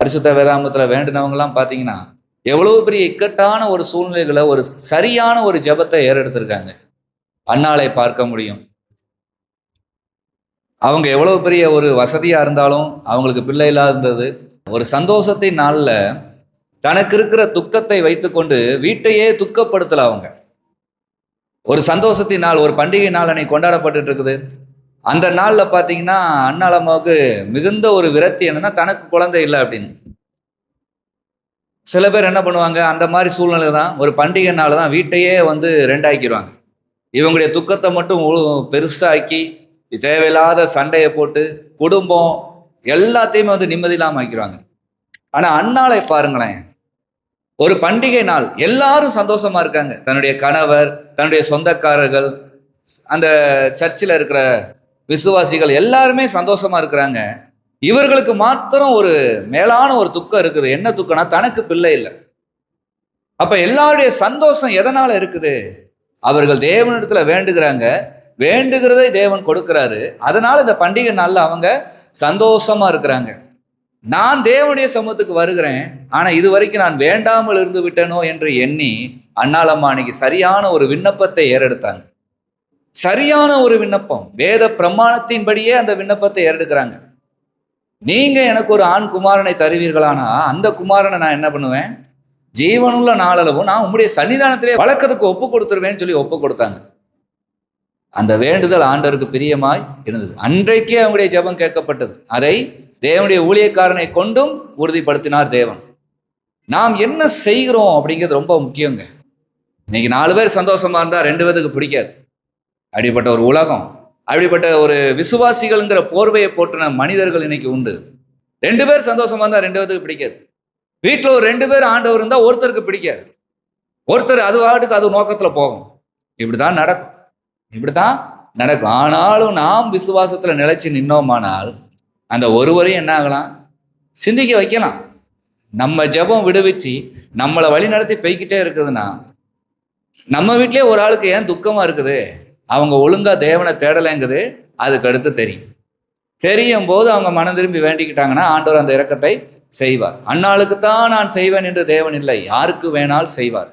பரிசுத்த வேதாமத்தில் வேண்டினவங்கலாம் பார்த்தீங்கன்னா எவ்வளவு பெரிய இக்கட்டான ஒரு சூழ்நிலைகளை ஒரு சரியான ஒரு ஜெபத்தை ஏறெடுத்திருக்காங்க. அன்னாளை பார்க்க முடியும். அவங்க எவ்வளவு பெரிய ஒரு வசதியா இருந்தாலும் அவங்களுக்கு பிள்ளை இல்லாத இருந்தது. ஒரு சந்தோஷத்தின் நாள்ல தனக்கு இருக்கிற துக்கத்தை வைத்துக்கொண்டு வீட்டையே துக்கப்படுத்தல அவங்க. ஒரு சந்தோஷத்தின் நாள், ஒரு பண்டிகை நாள் அன்னைக்கு கொண்டாடப்பட்டு இருக்குது. அந்த நாள்ல பாத்தீங்கன்னா அன்னாள் அம்மாவுக்கு மிகுந்த ஒரு விரக்தி, என்னன்னா தனக்கு குழந்தை இல்லை அப்படின்னு. சில பேர் என்ன பண்ணுவாங்க, அந்த மாதிரி சூழ்நிலை தான் ஒரு பண்டிகை நாள் தான் வீட்டையே ரெண்டாக்கிடுவாங்க. இவங்களுடைய துக்கத்தை மட்டும் பெருசாக்கி தேவையில்லாத சண்டையை போட்டு குடும்பம் எல்லாத்தையுமே நிம்மதி இல்லாமல் ஆக்கிடுவாங்க. ஆனா அன்னாளை பாருங்களேன், ஒரு பண்டிகை நாள் எல்லாரும் சந்தோஷமா இருக்காங்க. தன்னுடைய கணவர், தன்னுடைய சொந்தக்காரர்கள், அந்த சர்ச்சில் இருக்கிற விசுவாசிகள் எல்லாருமே சந்தோஷமா இருக்கிறாங்க. இவர்களுக்கு மாத்திரம் ஒரு மேலான ஒரு துக்கம் இருக்குது. என்ன துக்கம்னா, தனக்கு பிள்ளை இல்லை. அப்ப எல்லாருடைய சந்தோஷம் எதனால இருக்குது? அவர்கள் தேவனிடத்துல வேண்டுகிறாங்க, வேண்டுகிறதை தேவன் கொடுக்கிறாரு. அதனால இந்த பண்டிகை நாள்ல அவங்க சந்தோஷமா இருக்கிறாங்க. நான் தேவனுடைய சமூகத்துக்கு வருகிறேன், ஆனா இதுவரைக்கும் நான் வேண்டாமல் இருந்து விட்டனோ என்று எண்ணி அன்னாள் அம்மா அன்னைக்கு சரியான ஒரு விண்ணப்பத்தை ஏறெடுத்தாங்க. சரியான ஒரு விண்ணப்பம், வேத பிரமாணத்தின்படியே அந்த விண்ணப்பத்தை ஏறெடுக்கிறாங்க. நீங்க எனக்கு ஒரு ஆண் குமாரனை தருவீர்களானா அந்த குமாரனை நான் என்ன பண்ணுவேன், ஜீவனுள்ள நாளளவும் நான் உங்களுடைய சன்னிதானத்திலே வளர்க்கறதுக்கு ஒப்பு கொடுத்துருவேன்னு சொல்லி ஒப்பு கொடுத்தாங்க. அந்த வேண்டுதல் ஆண்டவருக்கு பிரியமாய் இருந்தது. அன்றைக்கே அவங்களுடைய ஜெபம் கேட்கப்பட்டது. அதை தேவனுடைய ஊழியக்காரனை கொண்டும் உறுதிப்படுத்தினார் தேவன். நாம் என்ன செய்கிறோம் அப்படிங்கிறது ரொம்ப முக்கியங்க. இன்னைக்கு 4 பேர் சந்தோஷமா இருந்தா 2 பேருக்கு பிடிக்காது. அப்படிப்பட்ட ஒரு உலகம், அப்படிப்பட்ட ஒரு விசுவாசிகள்ங்கிற போர்வையை போட்டுன மனிதர்கள் இன்னைக்கு உண்டு. 2 பேர் சந்தோஷமா இருந்தா 2 பேருக்கு பிடிக்காது. வீட்டில் ஒரு 2 பேர் ஆண்டவர் இருந்தா ஒருத்தருக்கு பிடிக்காது. ஒருத்தர் அது வாட்டுக்கு அது நோக்கத்துல போகும். இப்படித்தான் நடக்கும். ஆனாலும் நாம் விசுவாசத்துல நிலைச்சு நின்னோமானால் அந்த ஒருவரையும் என்ன ஆகலாம், சிந்திக்க வைக்கலாம். நம்ம ஜெபம் விடுவிச்சு நம்மளை வழி நடத்தி போய்கிட்டே இருக்குதுன்னா, நம்ம வீட்லயே ஒரு ஆளுக்கு ஏன் துக்கமா இருக்குது, அவங்க ஒழுங்கா தேவனை தேடலைங்குது, அதுக்கு அடுத்து தெரியும் போது அவங்க மனம் திரும்பி வேண்டிக்கிட்டாங்கன்னா ஆண்டவர் அந்த இரக்கத்தை செய்வார். அன்னாளுக்குத்தான் நான் செய்வேன் என்று தேவன் இல்லை, யாருக்கு வேணால் செய்வார்.